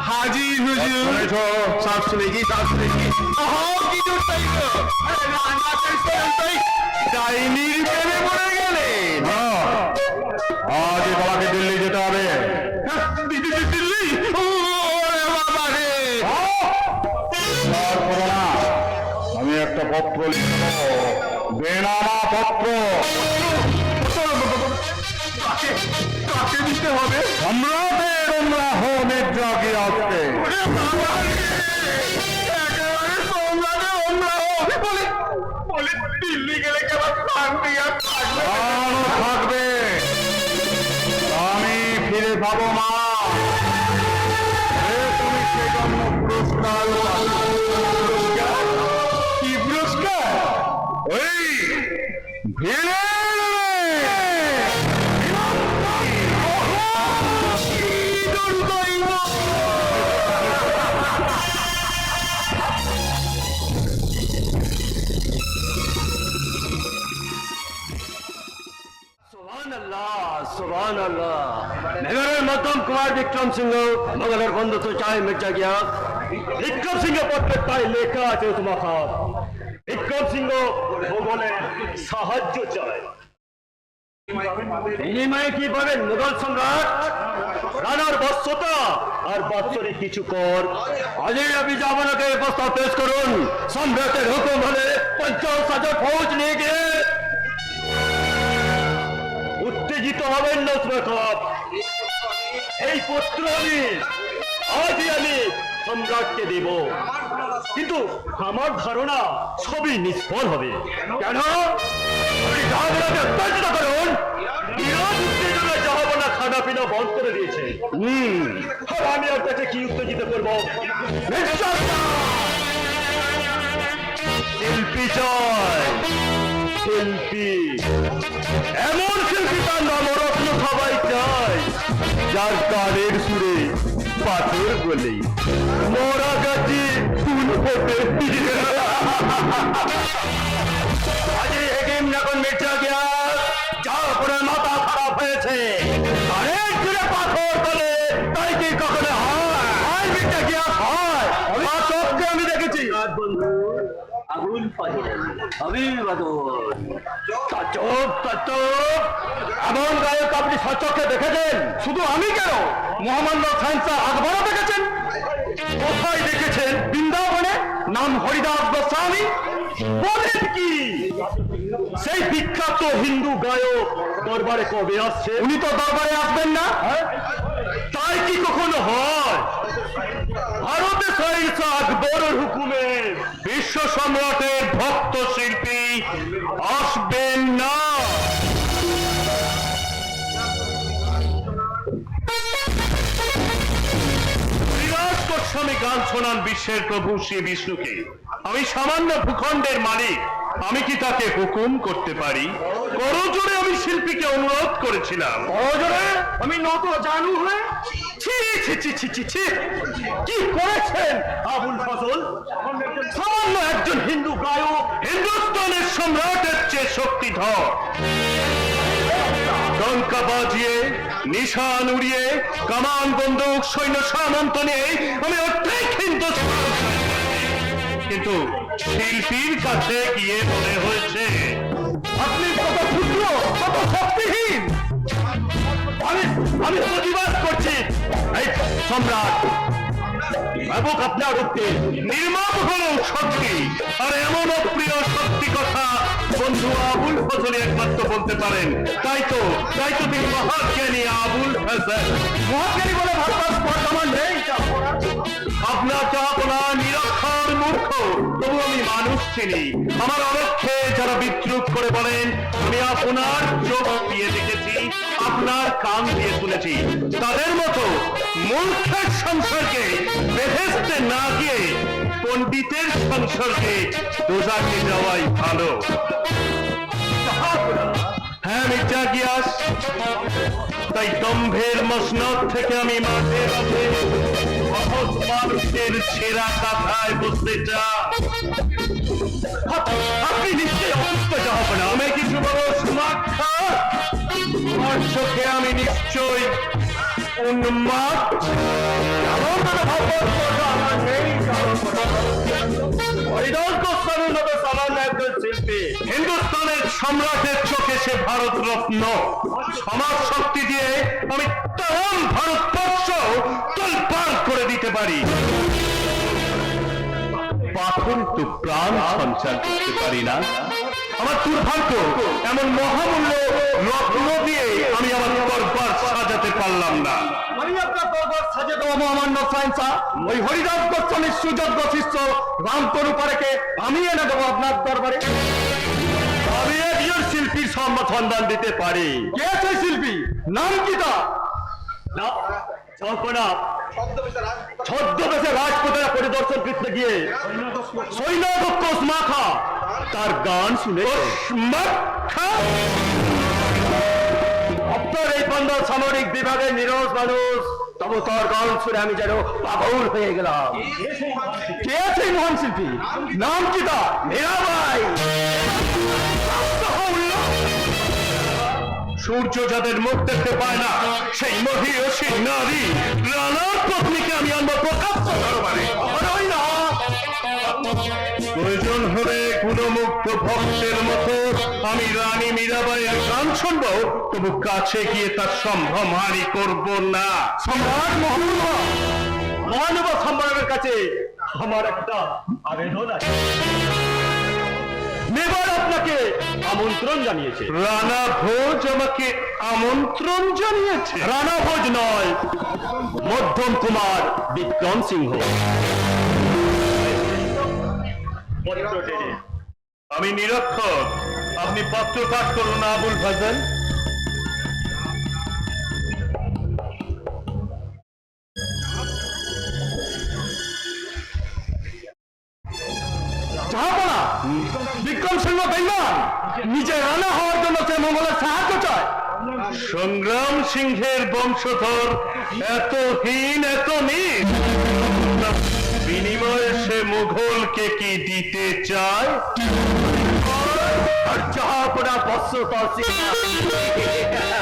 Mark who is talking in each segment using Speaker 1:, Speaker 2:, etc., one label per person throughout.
Speaker 1: हाजी हुजूर साफ सुनेगी की ডাইনির প্রেমে পড়ে গেলেন।
Speaker 2: আজ তোমাকে দিল্লি যেতে হবে।
Speaker 1: দিল্লি? বাবা রে!
Speaker 2: আমি একটা পত্র লিখব, বেনামা পত্র।
Speaker 1: কাকে দিতে হবে?
Speaker 2: সম্রাটের অনুগ্রহ মির্জা গিয়াসকে।
Speaker 1: দিল্লি গেলে কেমন
Speaker 2: থাকবে, আমি ফিরে পাবো মা। তুমি সেই জন্য পুরস্কার
Speaker 1: কি পুরস্কার?
Speaker 2: ওই ভিড়ে
Speaker 3: মেঘরের মধ্যম কুমার বিক্রম সিংহ মোগলের বন্ধুত্ব চায় মির্জা গিয়াস। বিক্রম সিংহ পত্রের তাই লেখা আছে তোমার খাত। বিক্রম সিংহ মোগলের সাহায্য চায়। বিনিময়ে কি পাবেন মুঘল সম্রাট? রানার বৎসতা আর বাৎসরিক কিছু কর। আজই আপনি জামানাকে প্রস্তাব পেশ করুন। সম্রাটের হুকুম হলে 50,000 ফৌজ নিয়ে গিয়ে উত্তেজিত হবেন না খাপ। এই পত্র আজই আমি সম্রাটকে দেব, কিন্তু আমার ধারণা সবই নিষ্ফল হবে। কেন? জাহাবনাকে উত্তেজিত করুন। বিরাট উত্তেজনায় জাহাবনা খানা পিনা বন্ধ করে দিয়েছে। আর আমি আর তাকে কি উত্তেজিত করবো? শিল্পী চাই, শিল্পী। এমন শিল্পী তার নবরত্ন সবাই চায়, যার গানের সুরে পাথর বলে মরা গাছে ফুল ফোটে। আজই হেকিম যখন মির্জা গিয়াস যা করে মাথা খারাপ হয়েছে, অনেক জুড়ে পাথর তোলে, তাই কি কখনো হয়? মির্জা গিয়াস হয়, চোখকে আমি দেখেছি। বন্ধু আগুন এমন গায়ক আপনি সচক্ষে দেখেছেন? শুধু আমি কেন, মোহাম্মদ খানসা আকবরও দেখেছেন। কোথায় দেখেছেন? বৃন্দাবনে। নাম হরিদাস গোস্বামী। বলেন কি? সেই বিখ্যাত হিন্দু গায়ক দরবারে কবে আসছে? উনি তো দরবারে আসবেন না। তাই কি কখনো হয়? ভারতে শাহ আকবরের হুকুমে বিশ্ব সম্রাটের ভক্ত শিল্পী আসবেন না। বিরাট গোস্বামী গান শোনান বিশ্বের প্রভু শ্রী বিষ্ণুকে। আমি সামান্য ভূখণ্ডের মালিক, আমি কি তাকে হুকুম করতে পারি? করজোড়ে আমি শিল্পীকে অনুরোধ করেছিলাম। করজোড়ে? আমি নত জানু হয়ে? কি করেছেন আবুল ফজল? সামান্য একজন হিন্দু গায়ক হিন্দুস্তানের সম্রাটের চেয়ে শক্তিধর। ডঙ্কা বাজিয়ে, নিশান উড়িয়ে, কামান বন্দুক সৈন্য সামন্ত নিয়ে আমি অর্ধেক হিন্দুস্তান, কিন্তু শিল্পীর কাছে গিয়ে মনে হয়েছে আপনি কত ক্ষুদ্র, কত শক্তিহীন। আমি প্রতিবাদ করছি, এই সম্রাট এবং আপনার রূপে নির্মম হল শক্তি, আর এমন অপ্রিয় শক্তি কথা বন্ধু আবুল ফজলে একমাত্র বলতে পারেন। তাই তো তিনি মহাজ্ঞানী আবুল ফজল। মহাজ্ঞানী বলে ভারতবর্ষ আমার নেই। আপনার চাপনা নিরক্ষর মূর্খ, তবু আমি মানুষ চিনি। আমার অলক্ষ্যে যারা বিদ্রুপ করে বলেন আমি আপনার চোখ দিয়ে দেখেছি, আপনার কান দিয়ে শুনেছি, তাদের মতো মূর্খের সংসর্গে বেহেশতে না গিয়ে পণ্ডিতের সংসর্গে দোজাখে যাওয়াই ভালো। হ্যাঁ মির্জা গিয়াস, তাই দম্ভের মসনদ থেকে আমি মাঠে মাঠে সহজ মানুষের ছেঁড়া কথায় বসতে চাই। আপনি নিশ্চয়ই অসুস্থ যাবেন, আমি কিছু বড় সুমাক্ষা তোমার চোখে আমি নিশ্চয় উন্মাদ। এমন কোনো ভাবনা আমার নেই। হরিদাস গোস্বামীর মতো সামান্য একজন শিল্পী হিন্দুস্তানের সম্রাটের চোখে সে ভারত রত্ন। সমাজ শক্তি দিয়ে আমি তমাম ভারতবর্ষ তোলপাড় করে দিতে পারি। পাথর তো প্রাণ সঞ্চার করতে পারি না। আমার দুর্ভাগ্য এমন মহামূল্য রত্ন দিয়ে আমি আমার দরবার সাজাতে পারলাম না।
Speaker 2: আমি আপনার দরবার সাজিয়ে দেবো মহামান্য সাইন্সা। ওই হরিদাস গোস্বামীর সুযোগ্য শিষ্য রামতরু পারেকে আমি এনে দেবো আপনার দরবারে।
Speaker 3: আমি একজন শিল্পীর সন্ধান দিতে পারি।
Speaker 2: কে সেই শিল্পী? নাম কি তার?
Speaker 3: ছদ্মবেশে রাজপুতেরা পরিদর্শন করতে গিয়ে সৈন্যদক্ষ মাখা তার গান শুনে আপনার এই বন্দর সামরিক বিভাগের নিরস মানুষ, তবে তার গান শুনে আমি যেন পাগল হয়ে গেলাম।
Speaker 2: কে সেই মহান শিল্পী? নাম কি তার?
Speaker 3: মীরাবাই। সূর্য যাদের মুখ দেখতে পায় না সেই মহিষী নারী রানার পত্নীকে আমি আনবো প্রকাশ্য দরবারে। প্রয়োজন হলে গুণমুগ্ধ ভক্তের মতো আমি রানী মীরাবাইয়ের গান শুনবো, তবু কাছে গিয়ে তার সম্ভ্রমহানি করব না।
Speaker 2: সম্রাট
Speaker 3: মহানুভব সম্রাটের কাছে আমার একটা আবেদন আছে। মেবার আপনাকে আমন্ত্রণ জানিয়েছে। রানা ভোজ আমাকে আমন্ত্রণ জানিয়েছে? রানা ভোজ নয়, মধ্যম কুমার বিক্রম সিংহ। আমি নিরক্ষর, আপনি পত্র পাঠ করুন আবুল ফজল।
Speaker 2: জাহাপনা, বিক্রম সিংহ বেঈমান, নিজে রানা হওয়ার জন্য সে মোগলের সাহায্য চায়।
Speaker 3: সংগ্রাম সিংহের বংশধর এত হীন, এত নীচ, বিনিময়ে সে মুঘলকে কি দিতে চায়?
Speaker 2: আর জাহাপনা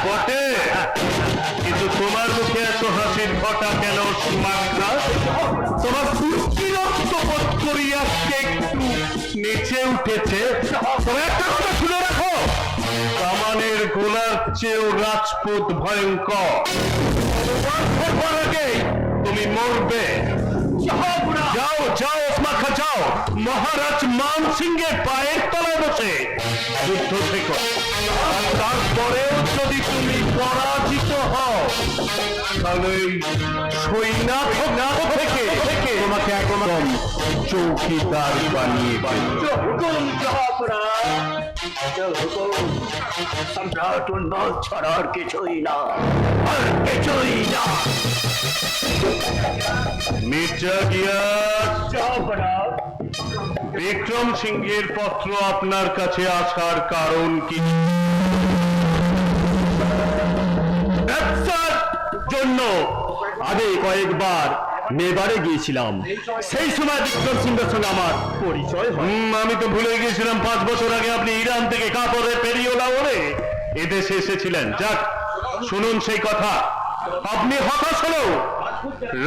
Speaker 3: বটে, কিন্তু তোমার মুখে এত হাসির ঘটা কেন সুমাত্রা? তোমার কুষ্টি রক্ত বোধ করিয়া একটু নেচে উঠেছে। তবে একটা কথা শুনে রাখো, কামানের গোলার চেয়েও রাজপুত ভয়ঙ্কর। তুমি মরবে। যাও যাও ওসমাখা যাও, মহারাজ মান সিংহের পায়ের তলায় বসে যুদ্ধ থেকো। আর তারপরেও যদি তুমি পরাজিত হও তাহলে সৈন্যাত থেকে তোমাকে একদম চৌকিদার বানিয়ে সম্রাট উন্মাদ ছাড়ার কিছুই না, আর কিছুই না। মির্জা গিয়াস, বিক্রম সিংহের পত্র আপনার কাছে আসার কারণ কি? ব্যবসার জন্য আগে কয়েকবার মেবারে গিয়েছিলাম, সেই সময় বিক্রম সিংহের সঙ্গে আমার পরিচয় হয়। আমি তো ভুলে গিয়েছিলাম 5 বছর আগে আপনি ইরান থেকে কাপড়ের পেরিওলা ওরে এদেশে এসেছিলেন। যাক, শুনুন সেই কথা। আপনি হতাশ হলেও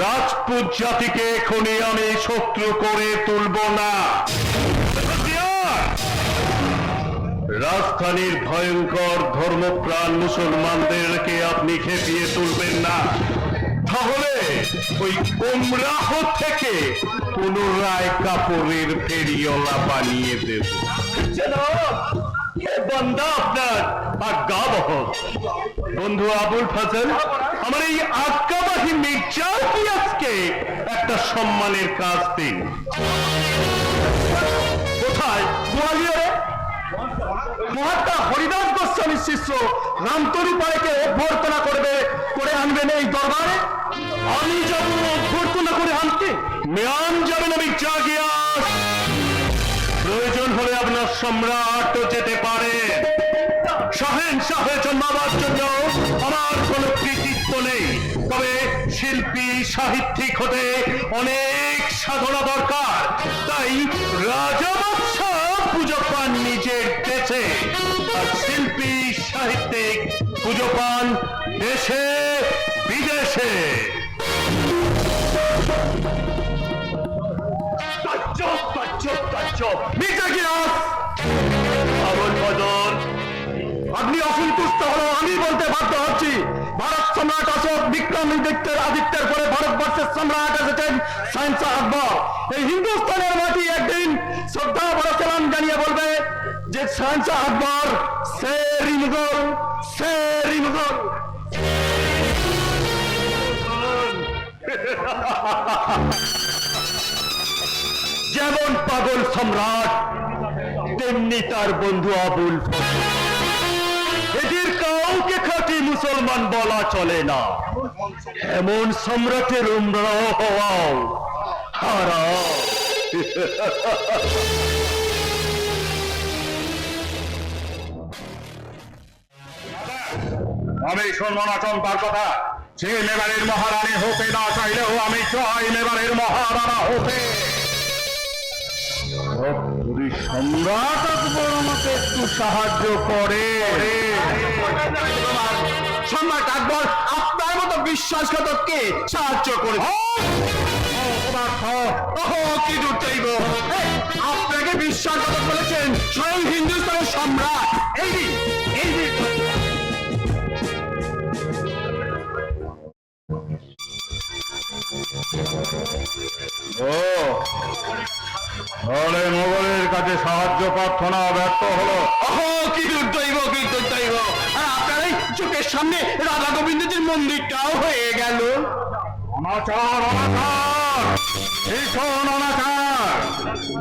Speaker 3: রাজপুত জাতিকে এখনই আমি শত্রু করে তুলব না। রাজধানীর ভয়ঙ্কর ধর্মপ্রাণ মুসলমানদেরকে আপনি খেপিয়ে তুলবেন না, তাহলে ওই উমরাহ থেকে পুনরায় কাপড়ের ফেরিওয়ালা বানিয়ে দেব। বন্ধা আপনার আজ্ঞাবহ। বন্ধু আবুল ফজল, আমার এই আজ্ঞাবাহী মির্জা গিয়াসকে একটা সম্মানের কাজ দিন। কোথায়?
Speaker 2: গোয়ালিয়রে মহাত্মা হরিদাস গোস্বামীর শিষ্য রামতরু পাড়েকে অভ্যর্থনা করে আনবেন এই দরবারে।
Speaker 3: আমি যাব অভ্যর্থনা করে আনতে? মেয়ান যাবেন আমি জাগিয়াস। প্রয়োজন হলে আপনার সম্রাট যেতে পারে। শাহেনশাহ জন্মাবার জন্য আমার কোনো কৃতিত্ব নেই, তবে শিল্পী সাহিত্যিক হতে অনেক সাধনা দরকার। তাই রাজা বাদশাহ পুজো পান নিজের দেশে, আর শিল্পী সাহিত্যিক পুজো পান দেশে বিদেশে। তাজ্জব, তাজ্জব, তাজ্জব।
Speaker 2: মির্জা গিয়াস,
Speaker 3: আবুল ফজল,
Speaker 2: আপনি অসন্তুষ্ট হলো আমি বলতে বাধ্য হচ্ছি, ভারত সম্রাট অশোক বিক্রমাদিত্যের আদিত্যের পরে ভারতবর্ষের সম্রাট এসেছেন শাহজাহান আকবর। এই হিন্দুস্তানের মাটি একদিন শ্রদ্ধা বড় সালাম জানিয়ে বলবে যে শাহজাহান আকবর শের-ই মুঘল, শের-ই মুঘল।
Speaker 3: যেমন পাগল সম্রাট তেমনি তার বন্ধু আবুল ফজল। এদের কাউকে খাঁটি মুসলমান বলা চলে না, এমন সম্রাটের উমরাও হওয়াও হারাম।
Speaker 1: আমি শুনবো না চম্পার কথা। সে মেবারের মহারানী হতে না চাইলেও আমি চাই মেবারের মহারানা হতে।
Speaker 3: সম্রাট আকবর আমাকে একটু সাহায্য করে।
Speaker 2: সম্রাট আকবর আপনার মতো বিশ্বাসঘাতককে সাহায্য করে। কি দূর চাইব, আপনাকে বিশ্বাসঘাতক বলেছেন স্বয়ং হিন্দুস্তানের সম্রাট। এই দিন, এই দিন।
Speaker 1: তাহলে মোগলের কাছে সাহায্য প্রার্থনা ব্যর্থ হলো।
Speaker 2: কি দূর চাইব, কি দূর চাইব। আর আপনার এই চোখের সামনে রাধা গোবিন্দজির মন্দিরটাও হয়ে গেল।
Speaker 1: অনাচার, অনাচার, ভীষণ অনাচার।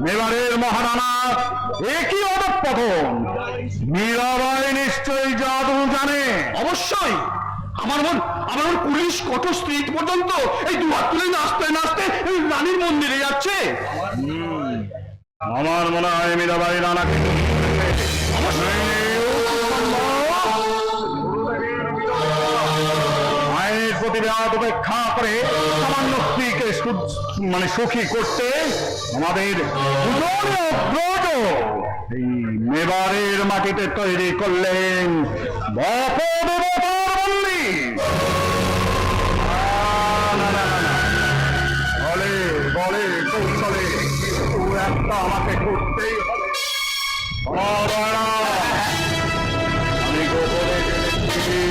Speaker 1: মেবারের মহারানা একই অধঃপতন। মীরাবাই নিশ্চয়ই জাদু জানে।
Speaker 2: অবশ্যই আমার মন পুলিশ কত স্ত্রী পর্যন্ত এই দুহাত তুলে নাচতে নাচতে রানীর মন্দিরে যাচ্ছে।
Speaker 1: আমার মনে হয় মীরাবাই রানাকে আইনের প্রতিবাদ উপেক্ষা করে সামান্য স্ত্রীকে সুখী করতে আমাদের ব্রজ এই মেবারের মাটিতে তৈরি করলেন বপদেবতার মন্দির। বলে বলে কৌশলে কিছু একটা আমাকে করতেই হবে। আমি গোপনে জেনেছি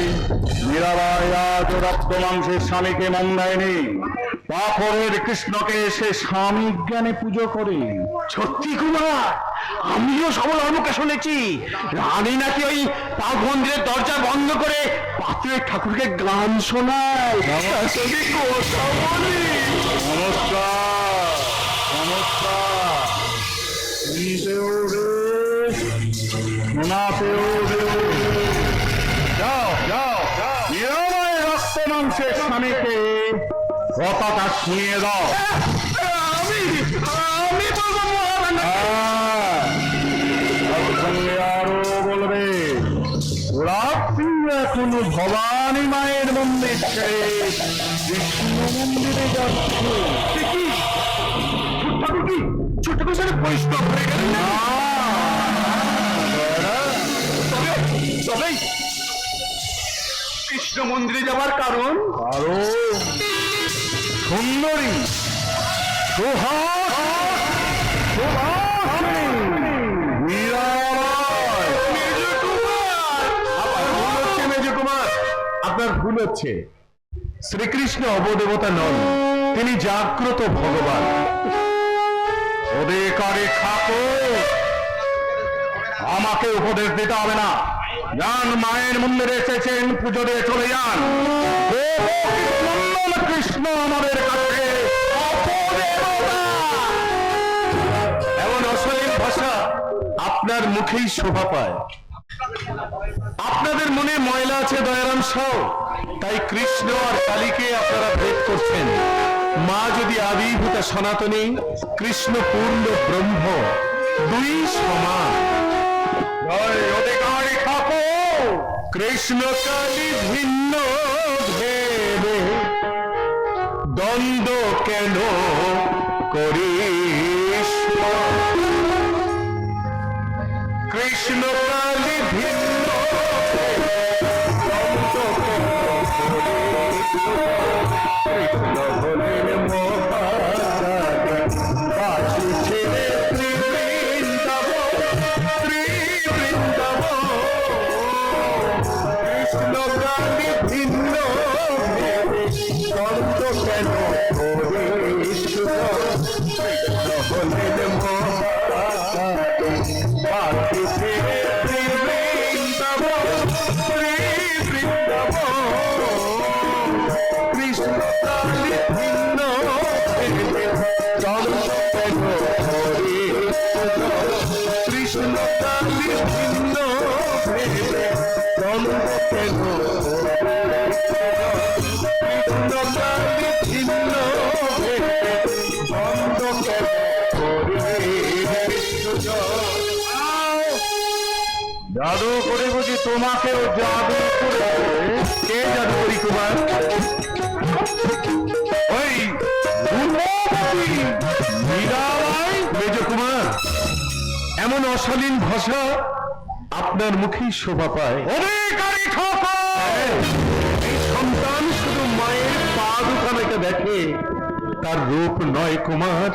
Speaker 1: মীরাবাই আজ রক্ত মাংসের স্বামীকে মন দেয়নি। পাথরের কৃষ্ণকে সে স্বামী জ্ঞানে পুজো করে।
Speaker 2: সত্যি কুমার, আমিও সবল মুখে শুনেছি রানী নাকি ওই পাক মন্দিরের দরজা বন্ধ করে পাত্রের ঠাকুরকে গান শোনায়। কথা বলি।
Speaker 1: নমস্কার, নমস্কার। শুনতেও বেশ, শোনাতেও বেশ। যাও যাও যাও, মীরাবাই রক্ত মাংসের স্বামীকে কথাটা শুনিয়ে দাও।
Speaker 2: আমি বলবো মহারানা।
Speaker 1: তার সঙ্গে আরো বলবে ওরা এখনো ভবানী মায়ের মন্দির ছেড়ে কৃষ্ণ মন্দিরে যাচ্ছে।
Speaker 2: ছোট্ট করে সেটা বৈষ্ণব হয়ে গেল না। তবে কৃষ্ণ মন্দিরে যাওয়ার কারণ
Speaker 1: আরো সুন্দরী
Speaker 2: আপনার ভুল হচ্ছে। শ্রীকৃষ্ণ অবদেবতা নন, তিনি জাগ্রত ভগবান।
Speaker 1: অধিকারী ঠাকুর, আমাকে উপদেশ দিতে হবে না। যান, মায়ের মন্দিরে এসেছেন, পুজো দিয়ে চলে যান। কৃষ্ণ আমাদের কাছে অপদেবতা।
Speaker 2: এমন অশালীন ভাষা আপনার মুখেই শোভা পায়। আপনাদের মনে ময়লা আছে দয়ারাম সাউ, তাই কৃষ্ণ আর কালীকে আপনারা ভেদ করছেন। মা যদি আবির্ভূতা সনাতনী, কৃষ্ণ পূর্ণ ব্রহ্ম, দুই সমান।
Speaker 1: অধিকারী ঠাকুর,
Speaker 2: কৃষ্ণ কালী ভিন্ন ভেবে দ্বন্দ্ব কেন করিস? কৃষ্ণ কালী ভিন্ন ভেবে
Speaker 1: কৃষ্ণ হলেন মহারাজা, কাশী ছেড়ে ত্রিবৃন্দাবন, ত্রিবৃন্দাবন। কৃষ্ণ প্রাণী ভিন্ন ভেবে দ্বন্দ্ব কেন কৃষ্ণ হলেন মহারাজা, কাশী ছেড়ে ত্রিবৃন্দাবন, ত্রিবৃন্দাবন। কৃষ্ণ প্রাণী ভিন্ন ভেবে দ্বন্দ্ব কেন কৃষ্ণ প্রাণী ভিন্ন ভেবে দ্বন্দ্ব কেন কৃষ্ণ প্রাণী ভিন্ন ভেবে দ্বন্দ্ব কেন জাদু করে বুঝি তোমাকেও জাদু করে? কে জাদু করি তোমার? ওই রূপবতী মীরাবাই। মেজ কুমার, এমন অশালীন ভাষা আপনার মুখেই শোভা পায়। অধিকারী ঠাকুর, এই সন্তান শুধু মায়ের পা দুখানাকে দেখে, তার রূপ নয় কুমার,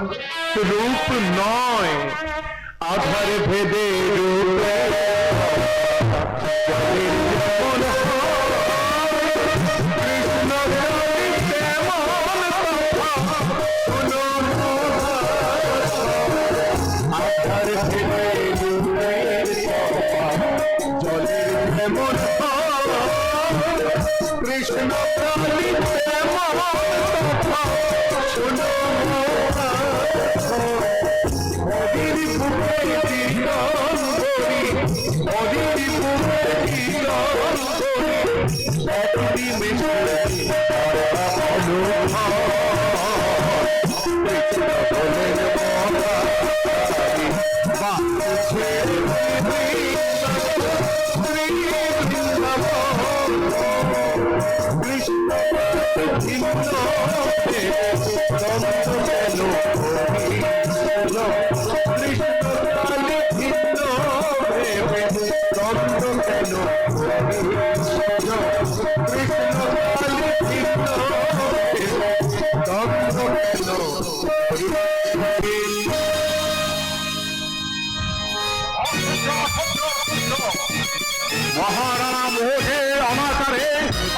Speaker 1: রূপ নয়, আধারে ভেদে রূপে জলের যেমন হয়, কৃষ্ণ জলে তেমন তফাৎ। কোনো আধারে ভেদে রূপে জলের যেমন হয়, কৃষ্ণ প্রাণী তেমন তফাৎ। শোনো অধীর বুকে কীর্তন করি, অধীর বুকে কীর্তন করি, একটি মিশরি অনুভব। কৃষ্ণ হলেন মহারাজা, বাঁশি ছেড়ে ত্রিবৃন্দাবন। কৃষ্ণ ভিন্ন ভেবে দ্বন্দ্ব কেন কৃষ্ণ প্রাণী ভিন্ন ভেবে দ্বন্দ্ব কেন কৃষ্ণ প্রাণী ভিন্ন ভেবে দ্বন্দ্ব কেন? মহারানা মোহে অনাচারে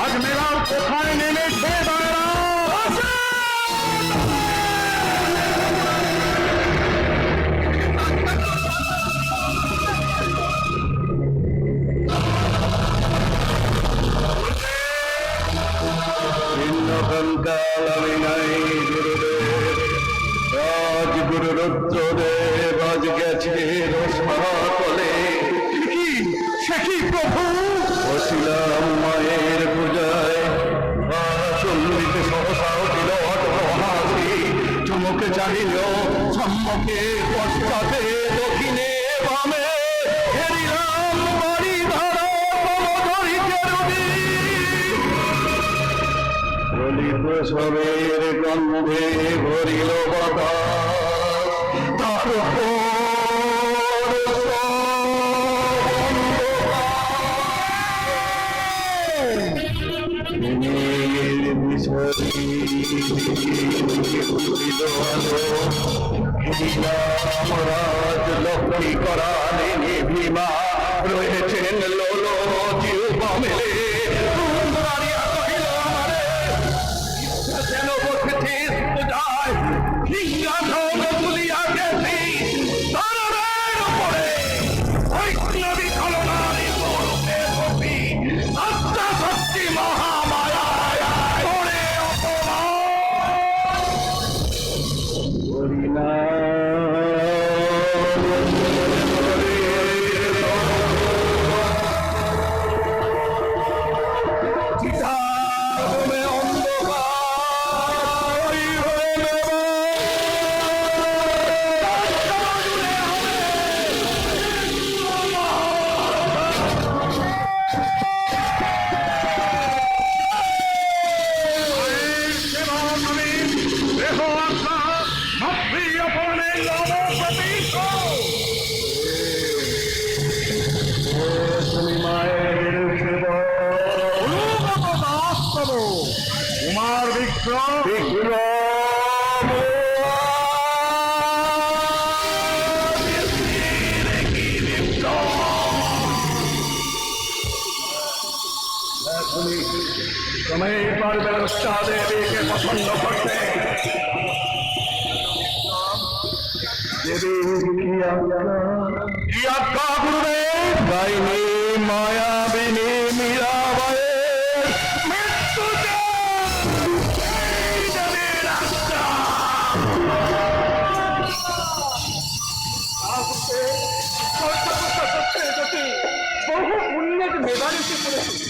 Speaker 1: আজ মেলার কোথায় নেমেছে তারা? ভিন্নকাল আমি নাই গুরুদেব, রাজগুরু রুদ্রদেব আজ গেছে রসমাতলে। সে কি প্রভু? বসিলাম মায়ের পূজায়, চন্দ্রিতে সহসা দিল হাসি, চমকে চাহিল সম্মুখে পশ্চাতে দক্ষিণে বামে, হেরিলাম বাড়ি ধারা কমধরি কেরুবি। ললিত সবের গন্ধে ভরিল বাতাস, তার রাজ লক্ষ্মী করালে ভীমা রয়েছেন লোলো জিহ্বা মেলে। যেন বসেছিস পূজায়, সিংহাসন তুলিয়া গেছি তারের উপরে, বৈষ্ণবী কলনারী স্বরূপে বসি, আত্মা শক্তি মহামায়ায় করে অপমান। তুমি পারবে উৎসাহ দেবীকে পছন্দ করতে। দেবী কি আজ্ঞা গুরুদেব? গাইনি মায়াবিনী মীরাবাইয়ের মৃত্যুতে দেবীর আজ্ঞা।
Speaker 2: বহু পুণ্যের মেধারিতে পড়েছে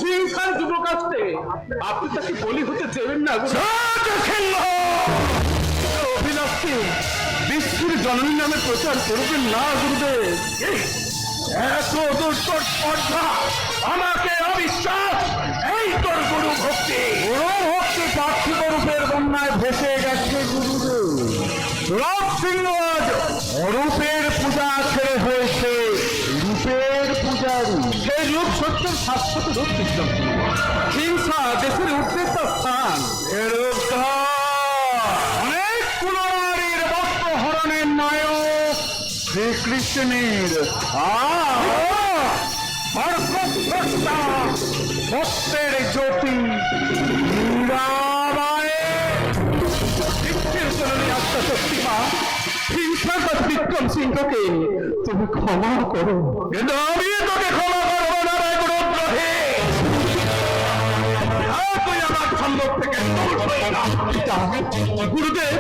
Speaker 2: হিংসার যুবকাস্তে আপনি তাকে বলি হতে দেবেন না অভিলাষকে বিশ্বের জননী নামে প্রচার করবেন না গুরুদেব।
Speaker 1: এত দুষ্কর স্পর্ধা, আমাকে অবিশ্বাস, এই তোর গুরু ভক্তি।
Speaker 2: গুরু ভক্তি পার্থিব রূপের বন্যায় ভেসে গেছে গুরুদেব। রূপ সিংহ আজ অরূপের পূজা ছেড়ে হয়েছে রূপের পূজারী। সেই রূপ সত্যের শাশ্বত রূপ বিদ্যমান। হিংসা দেশের উদ্দেশ্য স্থান। অনেক কুলনারীর বস্ত্র হরণের নায়ক শ্রীকৃষ্ণের ভক্তের জ্যোতি বিক্রম সিংহকে তুমি ক্ষমা করো।
Speaker 1: কিন্তু আমি তোকে ক্ষমা করবো না রে গুরুদ্রোহী। তুই আমার সম্মুখ থেকে দূর হয়ে যা।
Speaker 2: গুরুদেব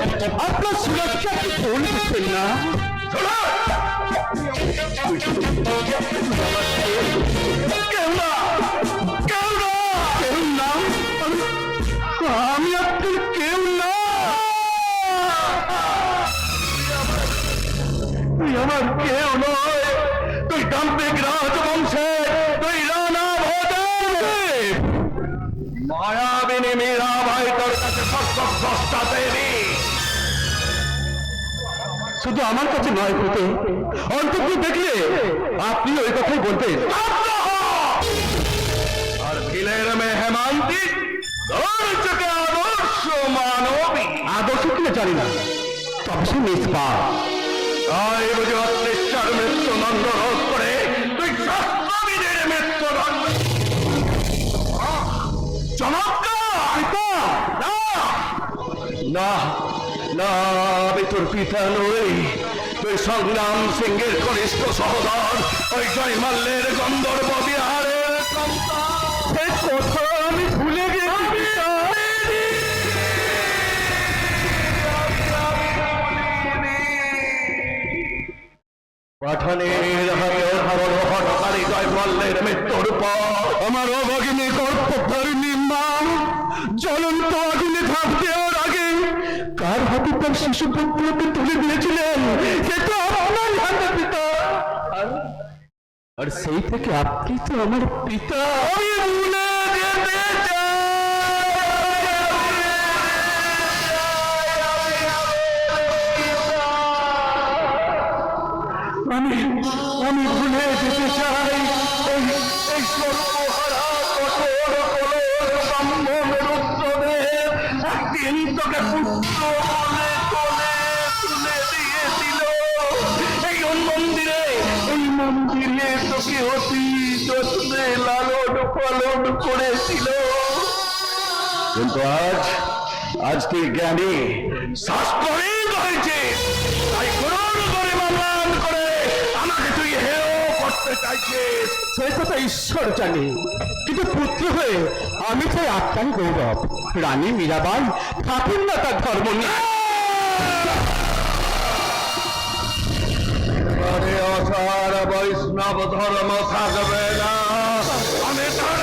Speaker 2: আপনার সুরক্ষা কি ফোন দিচ্ছেন না?
Speaker 1: কেউ না, কেউ না,
Speaker 2: কেউ না? আমি আপনার কেউ না।
Speaker 1: তুই আমার কেউ নয়। তুই দাম্পিক রাজবংশে, তুই রানা ভোজের মায়াবিনী মীরাবাই তোর কাছে সর্বদ্রষ্টা দেবী।
Speaker 2: শুধু আমার কাছে নয় হতে অন্তত দেখলে আপনি ওই কথাই বলতেন।
Speaker 1: আর দিলের মেহমানতি তোর চোখে আদর্শ মানবী।
Speaker 2: আদর্শ কিনা জানি না, তবে সে নিষ্পাপ।
Speaker 1: তাই বুঝে অত্যাচার মৃত্যু দণ্ড রোধ করে তুই শাস্ত্রবিদের মৃত্যু দণ্ড। চমৎকার! না না, আমি তোর পিতা নই। তুই সংগ্রাম সিংহের কনিষ্ঠ সহোদর, ওই জয়মাল্যের গন্ধর্ব বিহারের সন্তান।
Speaker 2: সে কথা আমি ভুলে গেছি।
Speaker 1: পাঠানের হাতে হরকারী জয়মাল্যের মৃত্যুর পর
Speaker 2: আমার অভাগিনী কর্পধারিণী মা জ্বলন্ত আগুনে ঝাঁপ দেওয়ার আগে কার হাতে তার শিশু পুত্রকে তুলে দিয়েছিলেন সে তো আপনার হাতে পিতা। আর সেই থেকে আপনি তো আমার পিতা।
Speaker 1: আমি ভুলে যেতে
Speaker 2: আমি ভুলে যেতে চাই
Speaker 1: এই সর্বহারা কঠোর কলোর ব্রাহ্মণ রুদ্রদেব একদিন তোকে পুত্র বলে কোলে তুলে দিয়েছিল। এই মন্দিরে তোকে অতি যত্নে লালন পালন করেছিল। কিন্তু আজ তুই জ্ঞানী শাস্ত্রহীন হয়েছে, তাই গুরুর গরিমা ম্লান করে আমাকে তুই হেয় করতে চাইছিস।
Speaker 2: সেই কথা ঈশ্বর জানে, কিন্তু পুত্র হয়ে আমি চাই আত্মার গৌরব। রানী মীরাবাই থাকেন না তার ধর্ম নিয়ে।
Speaker 1: অসার বৈষ্ণব ধর্ম থাকবে না। আমি তার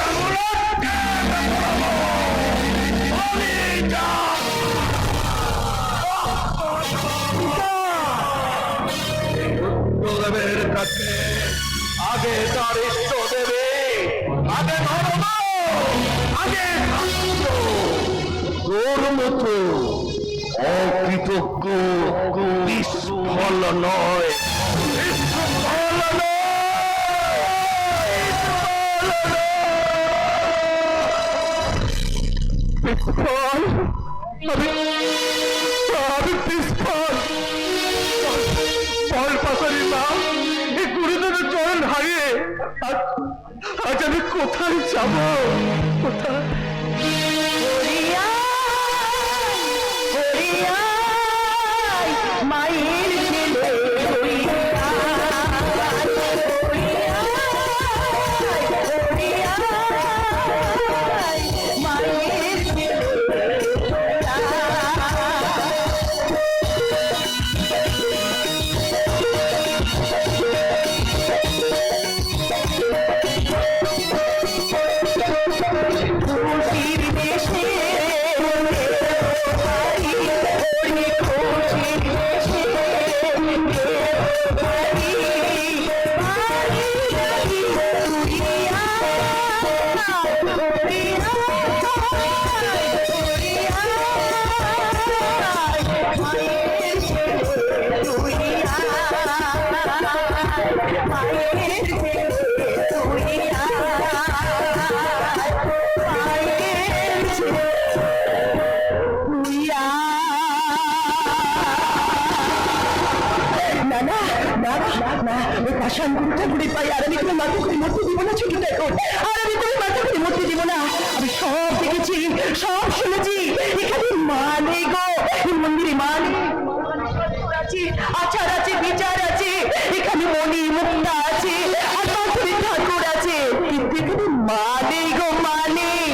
Speaker 1: দেবের কাছে আগে তার ইষ্ট দেবে, আগে ধর্ম, আগে তোর মতো অকৃতজ্ঞ নিষ্ফল নয়।
Speaker 2: পিস্তল, আমি পিস্তল ফল পাশারি নাম এই গুরুদেবের চরণ হারিয়ে আজ আমি কোথায় যাব? কোথায়?
Speaker 4: মায়ের ছেলে মায়ের খুশির দেশে খুশির দেশে শান্তনু ঠাকুরের পায়ে আর আমি তোমার মাথা করে মরতে দিব না, ছোট ঠাকুর, আর আমি তোমার মাথা করে মরতে দিব না। আমি সব দেখেছি, সব শুনেছি, এখানে মা নেই গো, এই মন্দিরে মা নেই, আছে আচার আছে, বিচার আছে, এখানে মণি মুক্তা আছে, আর পাথরে ঠাকুর আছে, কিন্তু এখানে মা নেই গো, মা নেই।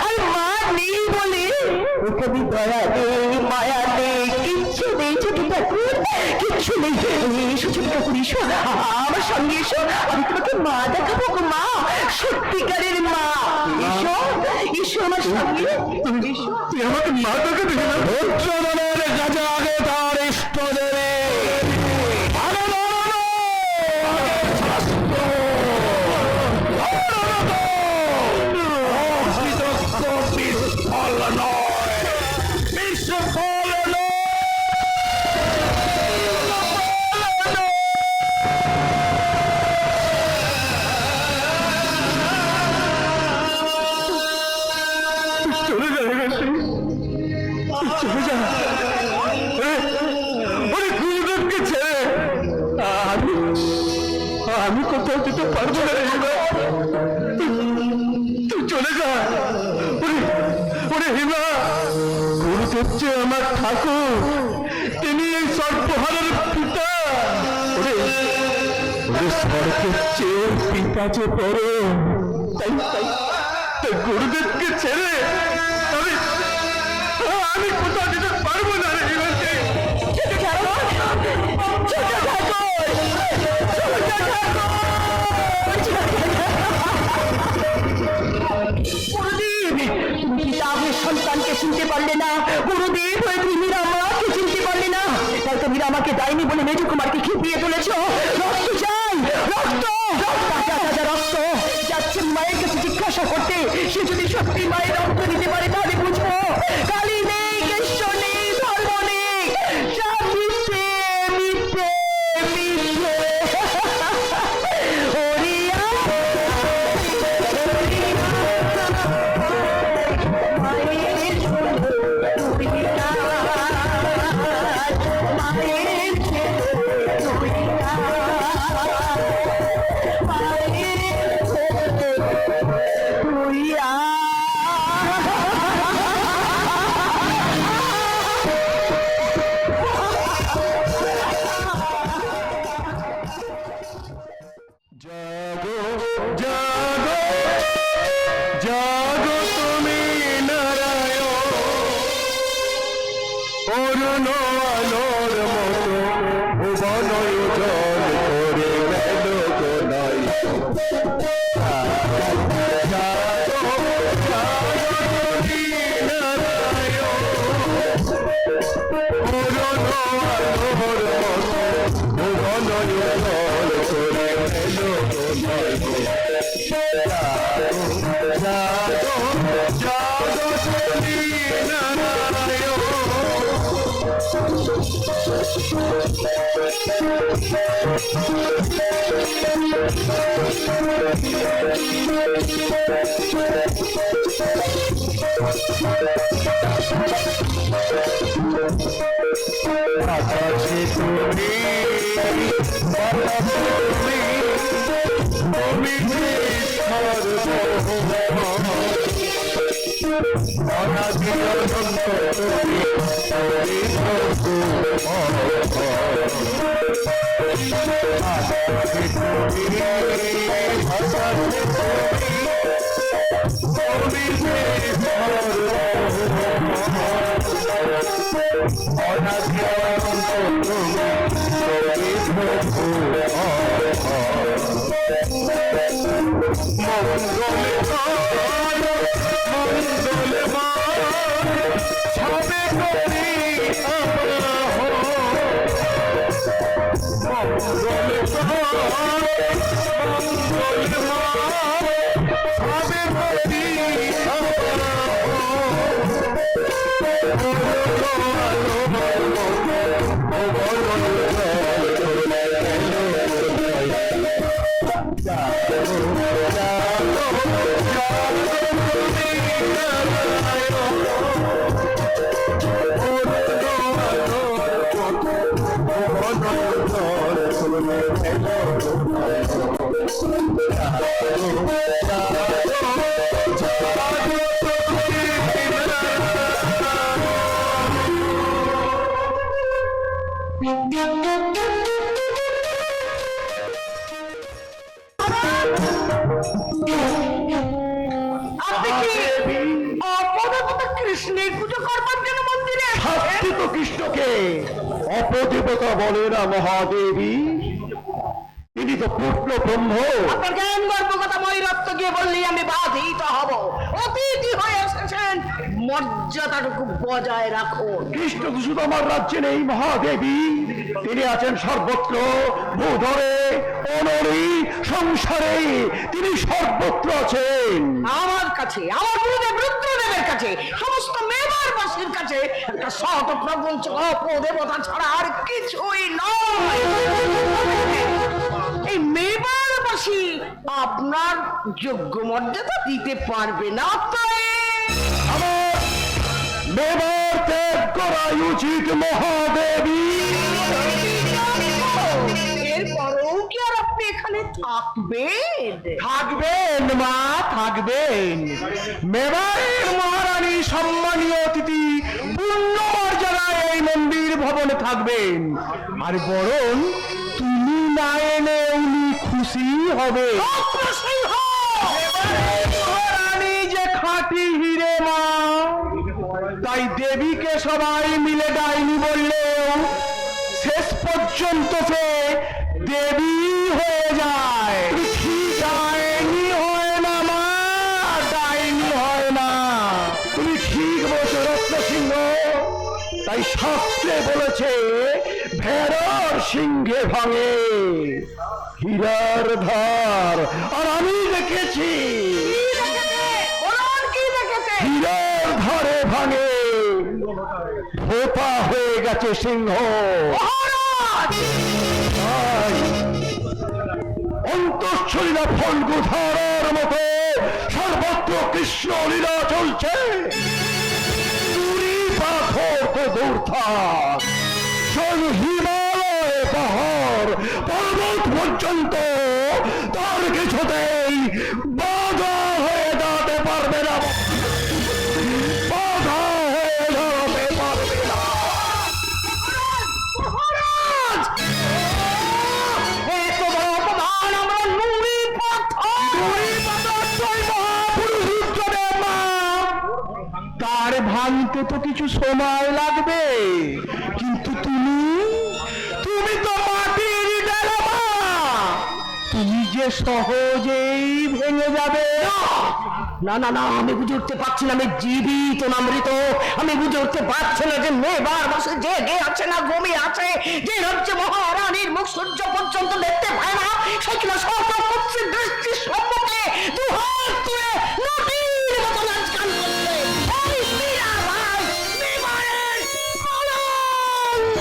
Speaker 4: আর মা নেই বলে এখানে দয়া নেই, মায়া নেই, কিচ্ছু নেই ছোট ঠাকুর, কিচ্ছু নেই। এসো ছোট ঠাকুর, এসো আমার সঙ্গে এসো, আমি তোমাকে মা দেখাবো গো, মা, সত্যিকারের মা। এসো এসো আমার সঙ্গে, এসো।
Speaker 2: তুই আমাকে মা তোকে দিবি না? ধৈর্যের গাজা আগে তার ইষ্ট দেবে। চলে যা, গুরুদেবকে ছেড়ে আমি কোথাও যেতে পারবো না। তুই চলে যা। ওরে হিমা, গুরুদেব যে আমার ঠাকুর, তিনি এই সর্বহারের পিতা। ওরে স্বর্গের চেয়ে পিতা যে বড়, তাই গুরুদেবকে ছেড়ে আমি কোথাও যেতে পারবো না রে হিমাকে।
Speaker 4: সন্তানকে চিনতে পারলে না, গুরুদেব হয়ে তুমি মীরামাকে চিনতে পারলে না, তাই তো মীরামাকে দায়নি বলে মেজু কুমারকে খেপিয়ে তুলেছ। রক্ত চাই, রক্ত, তাজা তাজা রক্ত। যাচ্ছে মায়ের কাছে জিজ্ঞাসা করতে, সে যদি সত্যি মায়ের রক্ত দিতে পারে তাহলে বুঝবো কালী নেই, কেষ্ট নেই, ধর্ম নেই, সব মিথ্যে মিথ্যে মিথ্যে।
Speaker 2: বাতাসে তুমি তুমি যে সর্বভৌম অনাদি অনন্ত তুমি
Speaker 4: কৃষ্ণের পুজো করবার জন্য মন্দিরে
Speaker 2: শাস্তি তো কৃষ্ণকে অপদেবতা বলে না মহাদেবী, তিনি তো পূর্ণ ব্রহ্ম।
Speaker 4: আপনার জ্ঞান গর্ব কথা ময়ূরত্ব গিয়ে বললেই আমি বাধিত হব। অতিথি হয়ে এসেছেন, মর্যাদাটুকু বজায় রাখুন।
Speaker 2: কৃষ্ণ তো শুধু আমার রাজ্যে নেই মহাদেবী, তিনি আছেন সর্বত্র, ভূধরে অনরি সংসারে, তিনি সর্বত্র আছেন।
Speaker 4: আমার কাছে, আমার গুরুদেব রুদ্রদেবের কাছে, সমস্ত মেবারবাসীর কাছে একটা শত প্রবঞ্চক অপদেবতা ছাড়া আর কিছুই নয়। এই মেবারবাসী আপনার যোগ্য মর্যাদা দিতে পারবে না।
Speaker 2: আমার মেবার ত্যাগ করাই উচিত মহাদেবী।
Speaker 4: এরপরেও কি আর আপনি এখানে থাকবেন?
Speaker 2: থাকবেন মা, থাকবেন। মেবারের মহারানী সম্মানীয় অতিথি পূর্ণ মর্যাদায় এই মন্দির ভবনে থাকবেন। আর বরং তুমি না এলে উনি খুশি হবে। মহারানী যে খাঁটি হিরে মা, তাই দেবীকে সবাই মিলে ডাইনি বললেও শেষ পর্যন্ত সে দেবী হয়ে যায়। ডাইনি হয় না মা, ডাইনি হয় না। তুমি ঠিক বলছো রত্ন সিংহ, তাই শাস্ত্রে বলেছে ভেড়ার সিংহে ভাঙে হীরার ধার। আর আমি দেখেছি হীরার ধারে ভাঙে ধোপা হয়ে গেছে সিংহ। অন্তঃসলীলা ফল্গু ধারার মতো সর্বত্র কৃষ্ণ লীলা চলছে। চুরি পাথর তো দূর থাক, শোন হিমালয় পাহাড় পর্বত পর্যন্ত তার কিছুতেই বাধা হয়ে দাঁড়াতে পারবে না, বাধা হয়ে দাঁড়াতে পারবে না। তার ভাঙতে তো কিছু সময় লাগবে, কিন্তু তুমি তো মাটির ডালা, তুমি যে সহজেই ভেঙে যাবে।
Speaker 4: না না না, আমি বুঝে উঠতে পারছি না আমি জীবিত না মৃত। আমি বুঝে উঠতে পারছি না যে মেবার বসে জেগে আছে না ঘুমিয়ে আছে, যে রাজ্যে মহারানীর মুখ সূর্য পর্যন্ত দেখতে পায় না, সে কিনা সর্বপক্ষে দৃষ্টির সম্মুখে দু হাত তুলে নদীর মতো নাচ গান করছে। এই মীরাবাই, মেবারের কলঙ্ক।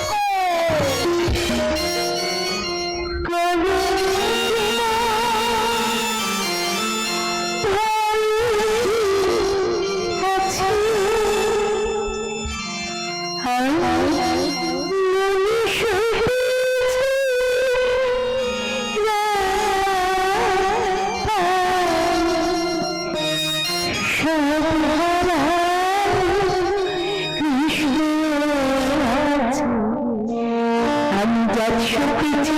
Speaker 4: কৃষ্ণ আছে আমি যাচ্ছি পিছে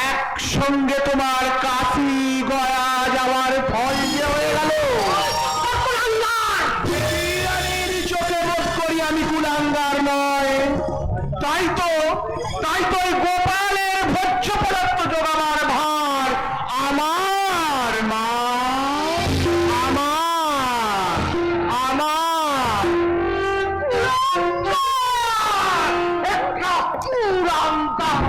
Speaker 2: একসঙ্গে তোমার কাশি গয়া যাওয়ার ফল যে হয়ে গেল। চোখে বোধ করি আমি কুলাঙ্গার নয়। তাই তো ওই গোপালের ভোজ্য পদার্থ জোগাবার ভার আমার মা আমার একটা কুলাঙ্গার।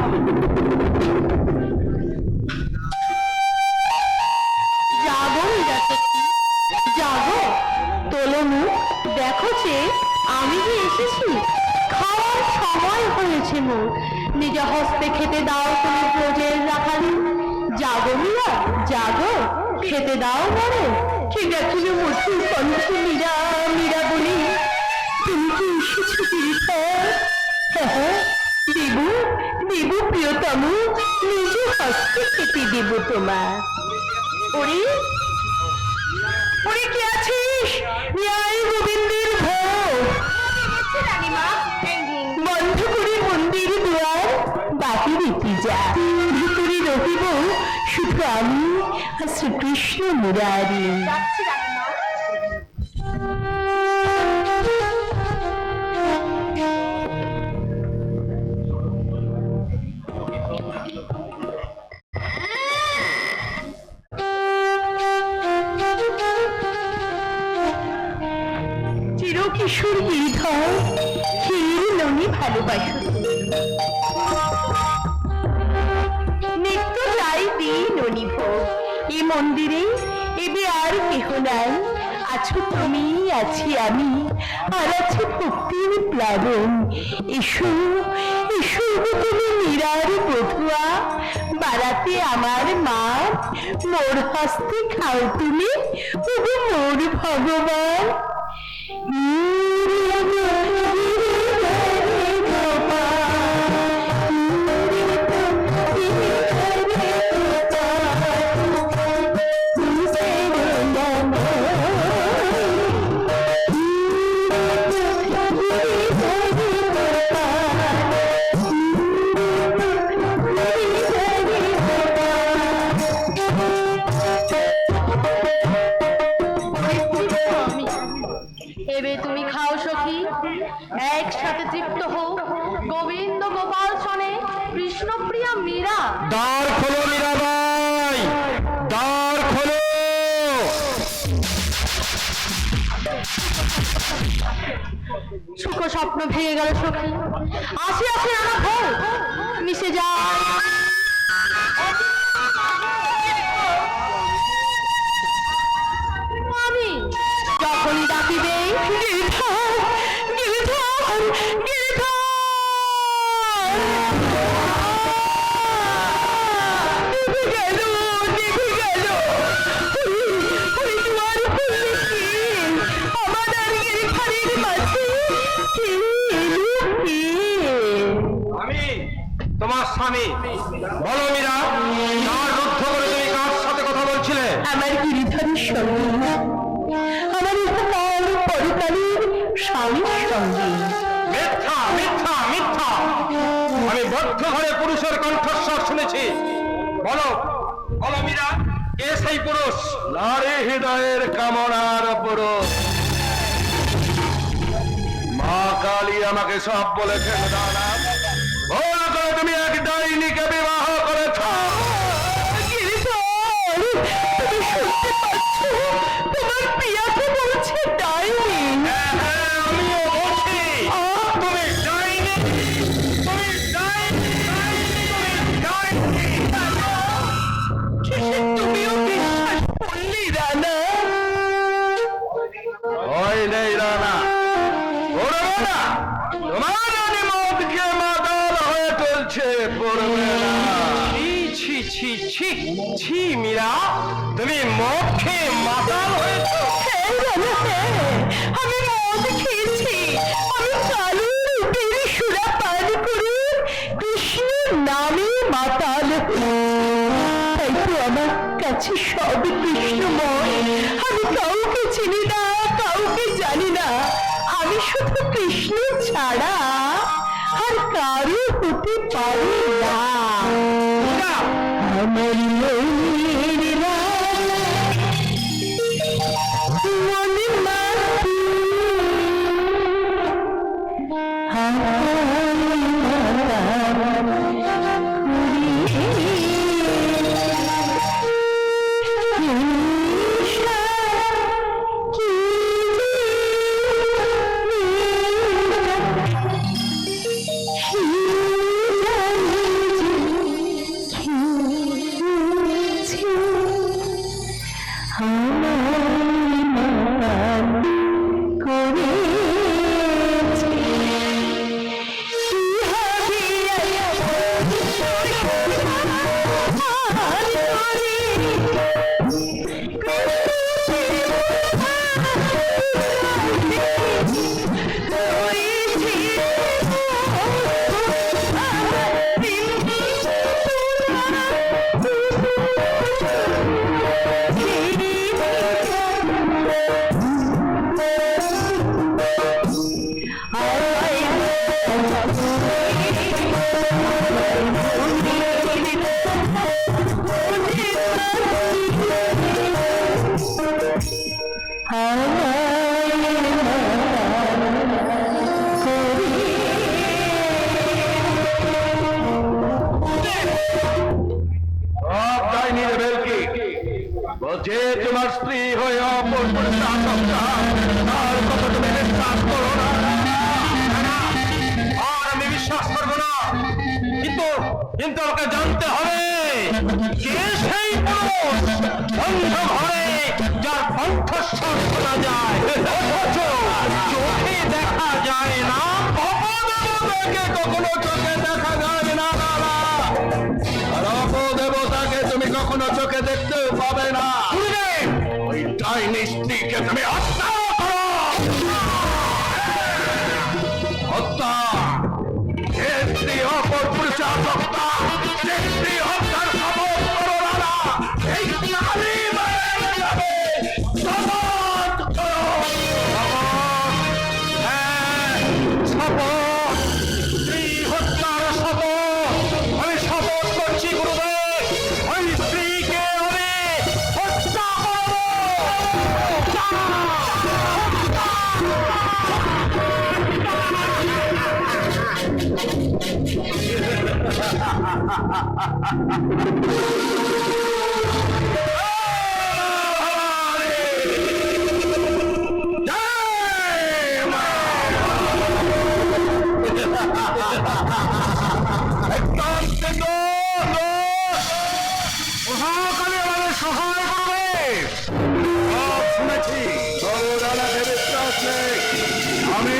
Speaker 4: জাগো, তোলো মুখ, দেখো যে আমি যে এসেছি। খাওয়ার সময় হয়েছে মোর, নিজ হস্তে খেতে দাও তুমি ব্রজের রাখালি। জাগো মীরা, জাগো, খেতে দাও মরে। ঠিক আছে যে মধুর কণ্ঠ মীরা, মীরা বলি, তুমি কি এসেছো গিরিধর? হ্যাঁ, দেবু দেবু প্রিয়তম, নিজ হস্তে খেতে দেব তোমার। ওরে ওরে, কে আছিস? ন্যায় গোবিন্দের ভোগ বন্ধ করে মন্দির দুয়ার বাকি রেখে যা। ভিতরে রহিব শুধু আমি আর শ্রীকৃষ্ণ মুরারি। চিরকিশোর গিরিধর, হির ননি ভালোবাসো নিত্য যাই দিই ননি ভোগ। এ মন্দিরে এবে আর কেহ নাই, আছো তুমি, আছি আমি, আর আছে ভক্তির প্লাবন। এসো এসো তুমি মীরার বধুয়া, বাড়াতে আমার মা, মোর হস্তে খাও তুমি, ওগো মোর ভগবান।
Speaker 5: খাও সখী, একসাথে তৃপ্ত হোক গোবিন্দ গোপাল শনে কৃষ্ণপ্রিয়া মীরা।
Speaker 2: দ্বার খোলো মীরাবাই, দ্বার খোলো।
Speaker 5: সুখ স্বপ্ন ভেঙে গেল সখী, আসি আসি নানা ভোর মিশে যায়। আমি যখনই ডাকিবে গিরিধর গিরিধর গিরিধর, দেখে গেল দেখে গেল, ওই দুয়ার খুললে কি আমার আর গিরিধরের মাঝে কে এলো কে?
Speaker 2: আমি তোমার স্বামী। বলো মীরা, দ্বার রুদ্ধ করে তুমি কার সাথে কথা বলছিলে?
Speaker 4: আমার গিরিধরের সঙ্গে, আমার উপকার পরকালের স্বামীর সঙ্গে।
Speaker 2: মিথ্যা মিথ্যা মিথ্যা, আমি বদ্ধ ঘরে পুরুষের কণ্ঠস্বর শুনেছি। বলো বলো মীরা, কে সেই পুরুষ?
Speaker 1: নারী হৃদয়ের কামনার পুরুষ মা কালী আমাকে সব বলেছেন দাদা। ভুল করে তুমি এক ডাইনিকে বিবাহ করেছ।
Speaker 4: গিরিধর, তুমি শুনতে পাচ্ছ? তোমার প্রিয়াকে বলছে ডাইনি।
Speaker 2: আমিও বলছি তুমি ডাইনি, তুমি ডাইনি, ডাইনি, তুমি ডাইনি।
Speaker 4: শেষে তুমিও বিশ্বাস করলি রানা?
Speaker 1: ওই নেই রানা, পড়বে না। তোমার রানী মদকে মাতাল হয়ে চলছে, পড়বে না।
Speaker 2: ছি ছি ছি ছি মীরা, তুমি মদ খেয়ে মাতাল হয়েছো?
Speaker 4: হ্যাঁ রানা, হ্যাঁ, আমি মদ খেয়েছি। আমি কালো রূপের সুরা পান করে কৃষ্ণের নামে মাতাল হই। তাই তো আমার কাছে সব কৃষ্ণময়। আমি কাউকে চিনি না, কাউকে জানি না। আমি শুধু কৃষ্ণ ছাড়া আর কারো হতে পারি না। আমার মনের রাজা, মনে মাতি,
Speaker 1: সব ডাইনি রে বেলকি বলছে তোমার স্ত্রী হয়ে অপর পুরুষের আসক্ত, তার কথা তুমি বিশ্বাস করো না।
Speaker 2: আর আমি বিশ্বাস করবো না, কিন্তু কিন্তু আমাকে জানতে হবে কে সেই পুরুষ বন্ধ ঘরে যার কণ্ঠস্বর শোনা যায় অথচ চোখে দেখা যায় না।
Speaker 1: অপদেবতাকে কখনো চোখে দেখা যায় না বাবা, আর অপদেবতাকে তুমি কখনো চোখে দেখতেও পাবে না। ওই ডাইনি স্ত্রীকে তুমি হত্যা করো। হত্যা, যে স্ত্রী অপর পুরুষে আসক্ত, যে স্ত্রী হত্যার শপথ করো না, এই কালী মেরে যাবে। শপথ করো।
Speaker 2: হ্যাঁ, শপথ, স্ত্রী হত্যার শপথ। আমি শপথ করছি গুরুদেব, ওই স্ত্রীকে আমি হত্যা করবো।
Speaker 1: মহাকালী আমাদের সহায় করবে। সব শুনেছি, তবু রানাকে বিশ্বাস নেই। আমি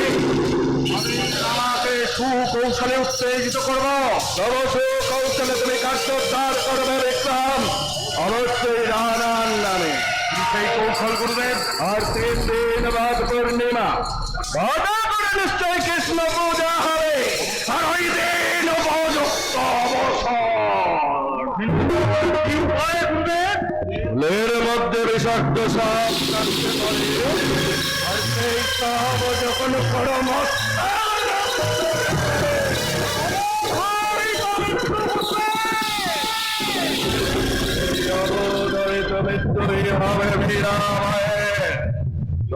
Speaker 1: রানাকে সুকৌশলে উত্তেজিত করব। তবে সুকৌশলে তুমি কার্যোদ্ধার করবে বিক্রম, অবশ্যই রানার নামে। সেই কৌশল করবেন। আর 3 দিন বাদ পূর্ণিমা, বাধা করে নিশ্চয়ই কৃষ্ণ পূজা হবে। আর ওই দিন উপযুক্ত ফুলের মধ্যে বিষাক্ত সাপ কাটতে পারে। আর সেই সাপ যখন পরম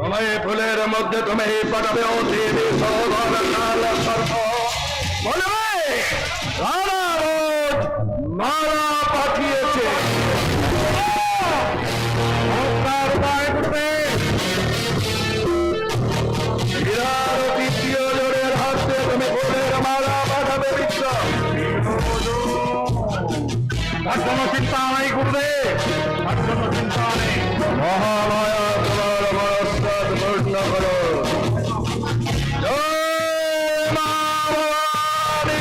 Speaker 1: তুমি ফুলের মধ্যে তুমি পাঠাবে অতি সর্প বলবে রানা রোজ মারা পাঠিয়েছে। আপনার উপায় করবে দ্বিতীয় জোরের হাতে তুমি ফুলের মালা পাঠাবে বিক্রম। তার জন্য চিন্তা নাই করবে, তার জন্য চিন্তা নেই। মহামায়া তোমার মনস্কার পূর্ণ করো। জয় মা ভবানী।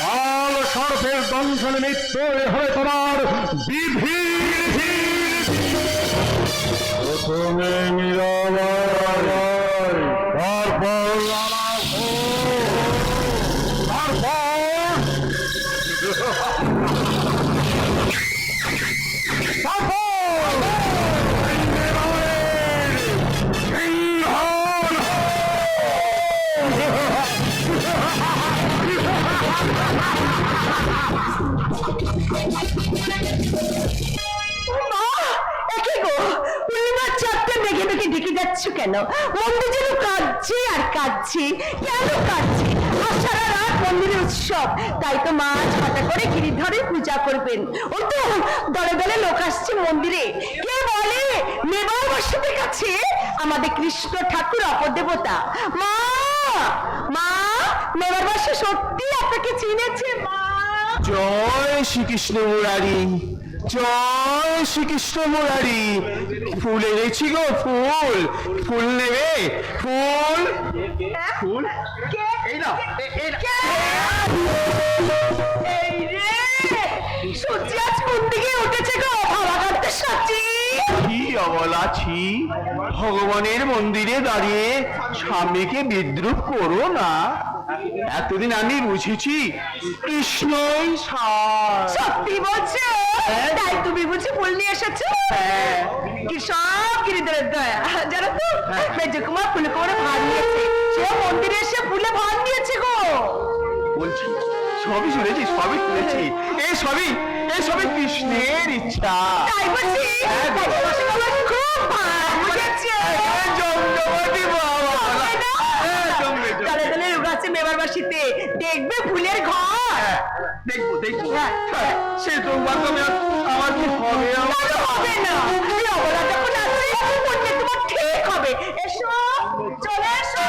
Speaker 1: কাল সর্পের দংশনে মৃত্যুই হয় তোমার বিধি। প্রথমে মীরাবাই, তারপর লালা
Speaker 4: কেন মন্দির যেন কাঁদছে আর কাঁদছে, কেন কাঁদছে? আর সারা রাত মন্দিরের উৎসব, তাই তো মা ছটা করে গিরিধরে পূজা করবেন। ওই তো দলে দলে লোক আসছে মন্দিরে। কে বলে মেবার বসতের কাছে আমাদের কৃষ্ণ ঠাকুর অপদেবতা। মা মা মেবার বসে সত্যি আপনাকে চিনেছে মা।
Speaker 2: জয় শ্রীকৃষ্ণ মুরারি, জয় শ্রীকৃষ্ণ মুরারি। ফুল এনেছি গো, ফুল। ফুল নেবে? ফুল ফুল এই না,
Speaker 4: এই রে সূর্য আজ কোন দিকে উঠেছে গো? ভাবা কাটতে সাথী
Speaker 2: কি অবলাছি। ভগবানের মন্দিরে দাঁড়িয়ে স্বামীকে বিদ্রুপ করো না। এতদিন আমি বুঝেছি কৃষ্ণই সার।
Speaker 4: সত্যি বলছো? তাই তুমি বুঝি ফুল নিয়ে এসেছো? কি সব গিরিধরের দয়া। জানো তো মেজকুমার ফুলে করে ভার নিয়েছে, সে মন্দিরে এসে ফুলে ভার নিয়েছে গো।
Speaker 2: বলছি সবই শুনেছি, সবই শুনেছি। এই সবই কৃষ্ণের ইচ্ছা।
Speaker 4: তাই বলছি খুব ভার বুঝেছে। দলে দলে লোক আছে মেবার বাসিতে, দেখবে ফুলের ঘর।
Speaker 2: দেখবো সে তো আমার কি হবে?
Speaker 4: হবে না, এই অবলা যখন আছে পড়লে তোমার ঠিক হবে। এসো চলে এসো।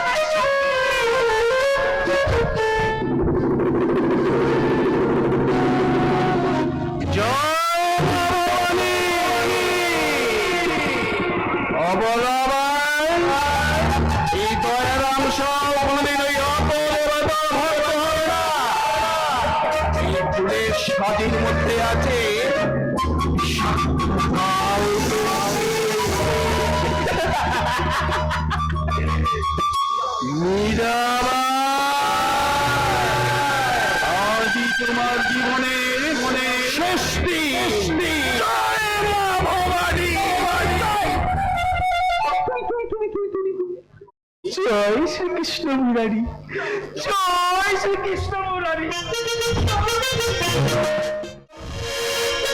Speaker 2: এই দয়ার অংশ কোনদিন ওই অপদেবতা ভক্ত হবে না। এই ফুলের স্বাদের মধ্যে আছে আজই তোমার জীবনের মনে ষষ্ঠী। জয় শ্রীকৃষ্ণ মুরারি, জয় শ্রীকৃষ্ণ মুরারি।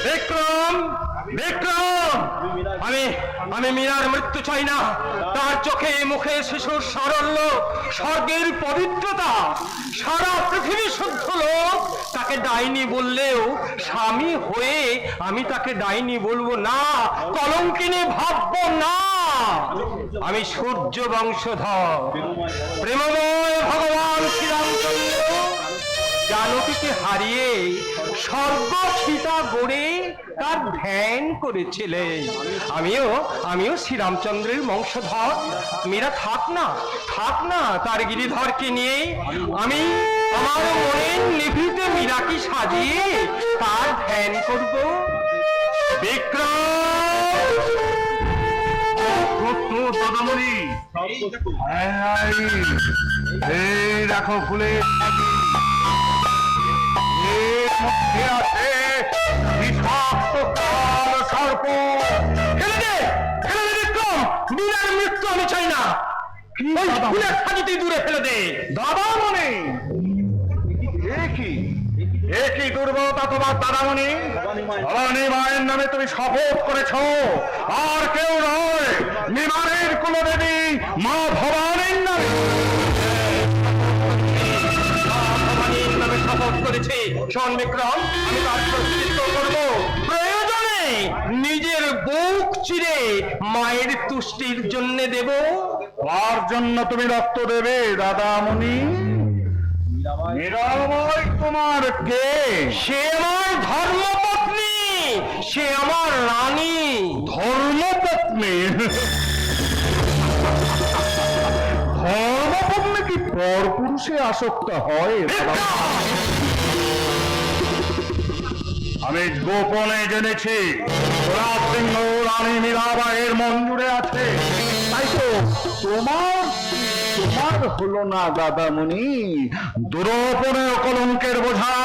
Speaker 1: বিক্রম
Speaker 2: বিক্রম, আমি মীরার মৃত্যু চাই না। তার চোখে মুখে শিশুর সারল্য, স্বর্গের পবিত্রতা, সারা পৃথিবী শুদ্ধ লোক তাকে ডাইনি বললেও স্বামী হয়ে আমি তাকে ডাইনি বলবো না, কলঙ্কিনী ভাববো না। আমি সূর্য বংশধর, প্রেমময় ভগবান শ্রীরামচন্দ্র জানকীকে হারিয়ে স্বর্গ সীতা গড়ে তার ধ্যান করেছিলেন। আমিও শ্রীরামচন্দ্রের বংশধর। মীরা থাক না তার গিরিধরকে নিয়ে আমি আমার মনের নিভৃতে মীরাকে সাজিয়ে তার ধ্যান করব। বিক্রম,
Speaker 1: দাদামণি, এই দেখো ফুলের সর্প।
Speaker 2: মীরার মৃত্যু আমি চাই না। ওই ফুলের ছাজিতে দূরে ফেলে দে।
Speaker 1: দাদামণি, একই দুর্বলতা তোমার দাদামণি। ভবানী মায়ের নামে তুমি শপথ করেছ, আর কেউ নয়, নিমানের কুলদেবী মা ভবানীর নামে
Speaker 2: শপথ করেছে। শোন বিক্রম, আমি তার প্রতিনিধিত্ব করব। প্রয়োজনে নিজের বুক চিরে মায়ের তুষ্টির জন্য দেব।
Speaker 1: তার জন্য তুমি রক্ত দেবে দাদামণি? মীরাবাই তোমার কে?
Speaker 2: সে আমার ধর্মপত্নী, সে আমার রানী।
Speaker 1: ধর্মপত্নী? ধর্মপত্নী কি পর পুরুষে আসক্ত হয়? আমি গোপনে জেনেছি প্রতাপ সিংহ রানী মীরাবাইয়ের মন জুড়ে আছে, তাই তো তোমার হলো না দাদামণি। দুরোপনে কলঙ্কের বোঝা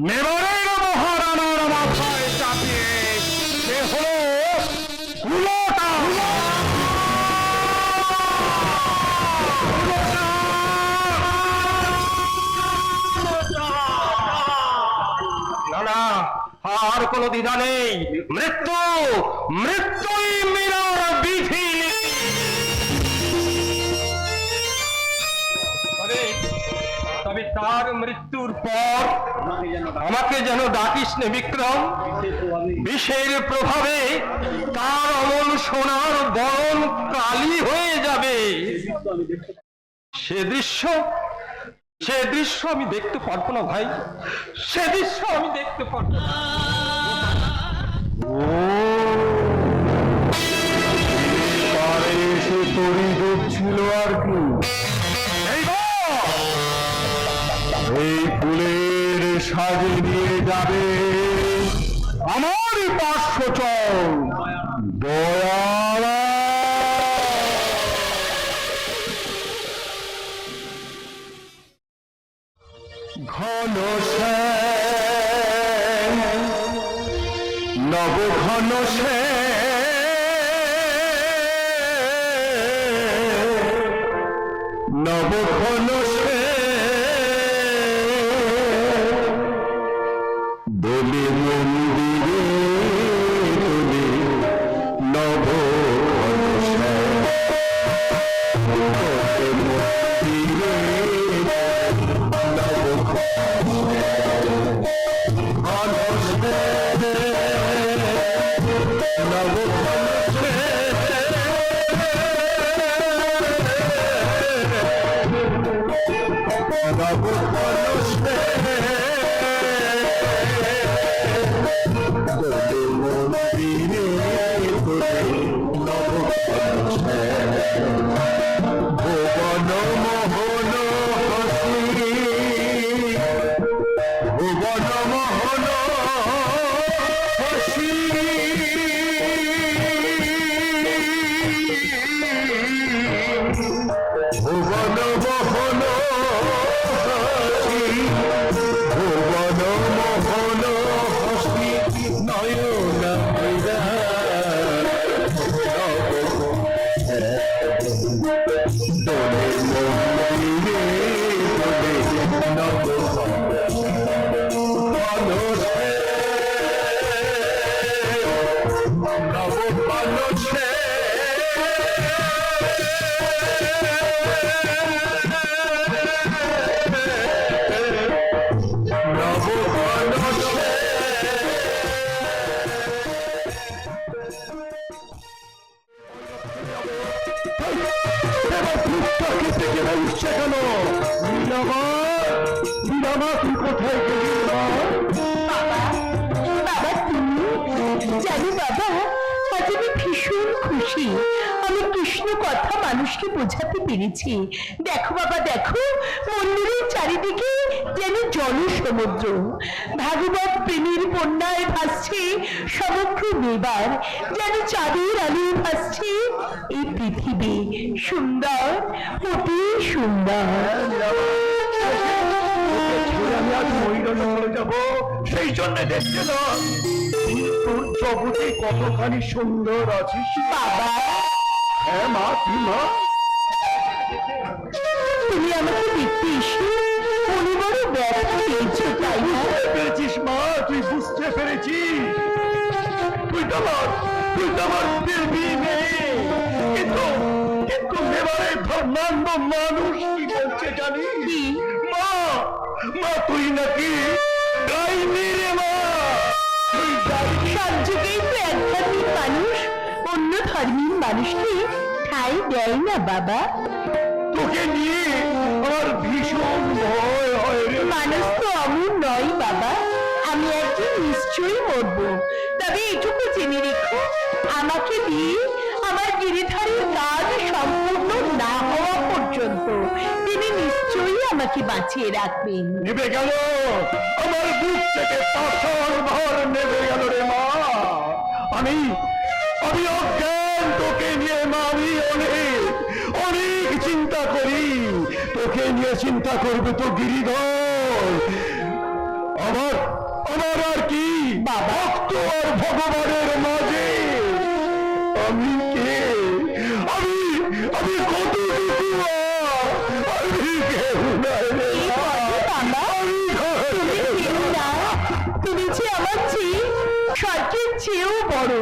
Speaker 1: মেবারের মহারানার মাথায় চাপিয়ে সে হলো কুলটা।
Speaker 2: না, আর কোনো দ্বিধা নেই। মৃত্যুই মীরার বিধি। তবে তার মৃত্যুর পর আমাকে যেন ডাকিস নে বিক্রম। বিষের প্রভাবে তার অমল সোনার বরণ কালি হয়ে যাবে। সে দৃশ্য আমি দেখতে পারবো না ভাই, সে দৃশ্য আমি দেখতে পারবো না।
Speaker 1: এসে তরি ছিল আর কি। এই ফুলের সাজে নিয়ে যাবে আমার পার্শ্ব চল দয়াল। ঘন নব ঘন নব ঘন দোলে মন্দিরে দোলে নব
Speaker 2: মুখটাকে থেকে উঠছে কেন? মীরামা, মীরামা, তুই কোথায় গেলি মা?
Speaker 4: বাবা, বাবা তুমি জানো বাবা, আজ আমি ভীষণ খুশি। আমি কৃষ্ণ কথা মানুষকে বোঝাতে পেরেছি। দেখো বাবা দেখো, মন্দিরের চারিদিকে যেন জনসমুদ্র, ভাগবত প্রেমের বন্যায় ভাসছে সমগ্র মেবার, যেন চাঁদের আলো ভাসছে এই পৃথিবী। সুন্দর, অতি সুন্দর।
Speaker 2: আমি আজ মহিরণে চলে যাবো, সেই জন্য দেখতে না তোর জগতে কতখানি সুন্দর আছিস
Speaker 4: বাবা,
Speaker 2: হ্যাঁ মা, তুই মা,
Speaker 4: তুমি আমাকে দেখতে এসে মনে বড় ব্যথা পেয়েছো তাই না?
Speaker 2: বুঝতে পেরেছিস মা, তুই বুঝতে পেরেছিস। তুই তো আমার প্রেমী মেয়ে, কিন্তু কিন্তু এবারে ধর্মান্ধ মানুষ কি বলছে জানিস? মা, মা তুই নাকি ডাইনি রে মা, তুই ডাইনি।
Speaker 4: সব যুগেই তো আধ্যাত্মিক মানুষ অন্য ধর্মীয় মানুষকে ঠাঁই দেয় না বাবা।
Speaker 2: তোকে নিয়ে আমার ভীষণ ভয় হয় রে।
Speaker 4: মানুষ তো অমর নয় বাবা, আমি একদিন নিশ্চয়ই মরবো। তবে এটুকু জেনে রেখো, আমাকে দিয়ে আমার গিরিধারীর কাজ সম্পূর্ণ না হওয়া পর্যন্ত তিনি নিশ্চয়ই আমাকে বাঁচিয়ে রাখবেন।
Speaker 2: নেবে গেল আমার বুক থেকে পাথর ভর নেবে গেল রে মা। আমি আমি অজ্ঞান তোকে নিয়ে মা, আমি অনেক অনেক চিন্তা করি। তোকে নিয়ে চিন্তা করবে তো গিরিধর। আমার আমার আর কি ভক্ত আর ভগবানের মাঝে আমি কে? আমি আমি কতটুকু আমি কেউ নাই রে মা।
Speaker 4: বাবা, তুমি কেউ না, তুমি যে আমার চেয়ে স্বর্গের চেয়েও বড়।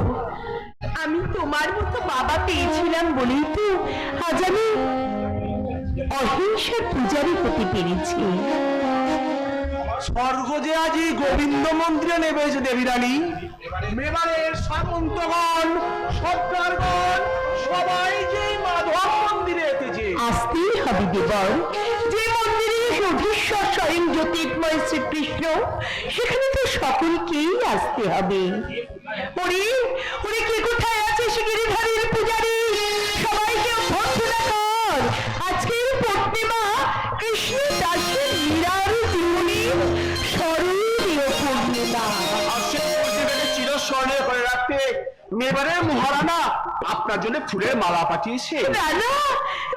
Speaker 4: আমি তোমার মতো বাবা পেয়েছিলাম বলেই তো আজ আমি অহিংসার পূজারি হতে পেরেছি।
Speaker 2: স্বর্গ যে আজ গোবিন্দ মন্দিরে নেমেছে দেবী রানী। মেবারের সামন্তগণ, সর্দারগণ সবাই যে মাধব মন্দিরে এসেছে।
Speaker 4: আসতেই হবে দেবর, যে মন্দিরে অধীশ্বর স্বয়ং জ্যোতির্ময় শ্রীকৃষ্ণ, সেখানে তো সকলকেই আসতে হবে। ওরে ওরে, কে কোথায় আছে সে গিরিধারীর পূজারী? সবাইকে অভ্যর্থনা কর। আজকের পূর্ণিমা কৃষ্ণ দাসের মীরার জীবনের স্মরণীয় পূর্ণিমা।
Speaker 2: চিরস্মরণীয় করে রাখতে মেবারের মহারানা আপনার জন্য ফুলের মালা পাঠিয়েছে।
Speaker 4: রানা,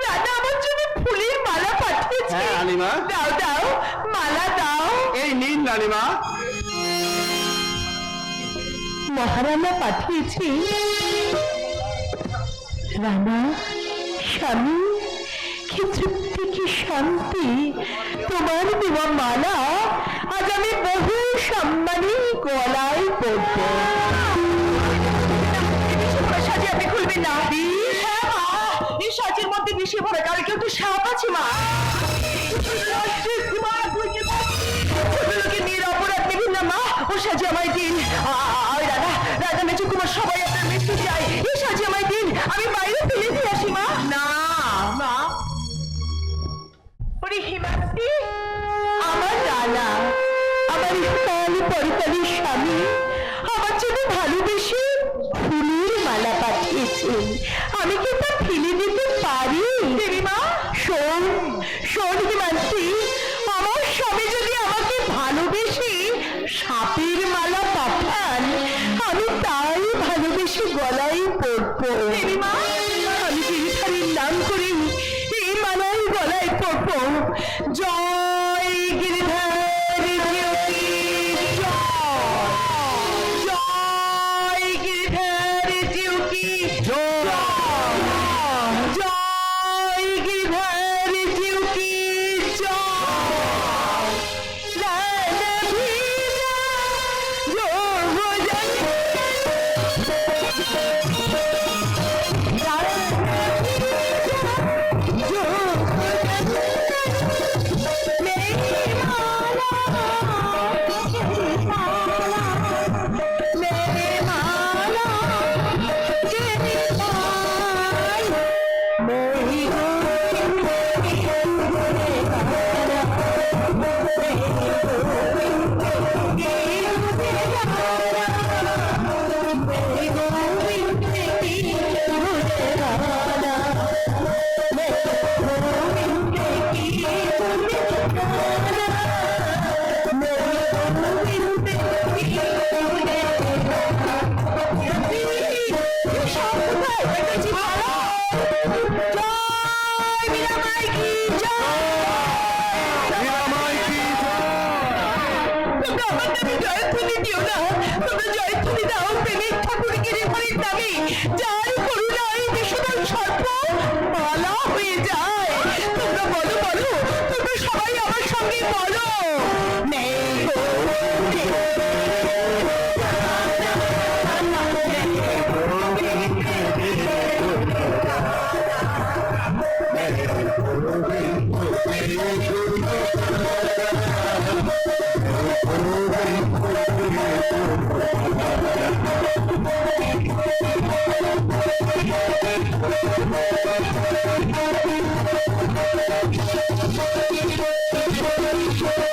Speaker 4: রানা আমার জন্য ফুলের মালা পাঠিয়েছে।
Speaker 2: হ্যাঁ, রানীমা।
Speaker 4: দাও দাও, মালা দাও।
Speaker 2: এই নিন রানীমা।
Speaker 4: মহারানা পাঠিয়েছে। রানা, স্বামী, কি তৃপ্তি, কি শান্তি। তোমার দেওয়া মালা আজ আমি বহু সম্মানী গলায় পড়ব। সাজে আপনি খুলবেন না? হ্যাঁ মা, এই সাজের মধ্যে বিষে ভরে, কারণ কেউ তো সাপ আছে মা। অপরাধ নেবেন না মা, ও সাজে আমায় দিন। রানা, রাজা মেজু কুমার সবাই আপনার মৃত্যু চাই, এই সাজে আমায় দিন, আমি বাইরে ফেলে দিয়ে আসি মা। না মা, ওরে হিমাদ্রি, আমার রানা, আমার ইহকাল পরকালের স্বামী আমার জন্য ভালোবেসে ফুলের মালা পাঠিয়েছেন। আমি কি তা ফেলে দিতে পারি? দেবীমা, শোন শোন হিমাদ্রি, আমার স্বামী যদি আমাকে ভালোবেসে সাপের মালা পাঠান, আমি তাই ভালোবেসে গলায় পরবো। দেবীমা, আমি গিরিধারীর নাম করে এই মালাই গলায় পরবো। জয় গিরিধারী জ্যোতি, জয় জয় গিরিধারী জ্যোতি, জয় জয় গিরিধারী জ্যোতি, জয় রানা ভীরা যোগজনী, রানা ভীরা যার করুণায় বিষধর সর্প মালা হয়ে যায়। তোমরা বলো বলো, তোমরা সবাই আমার সঙ্গে বলো, নেই গো
Speaker 3: Thank you.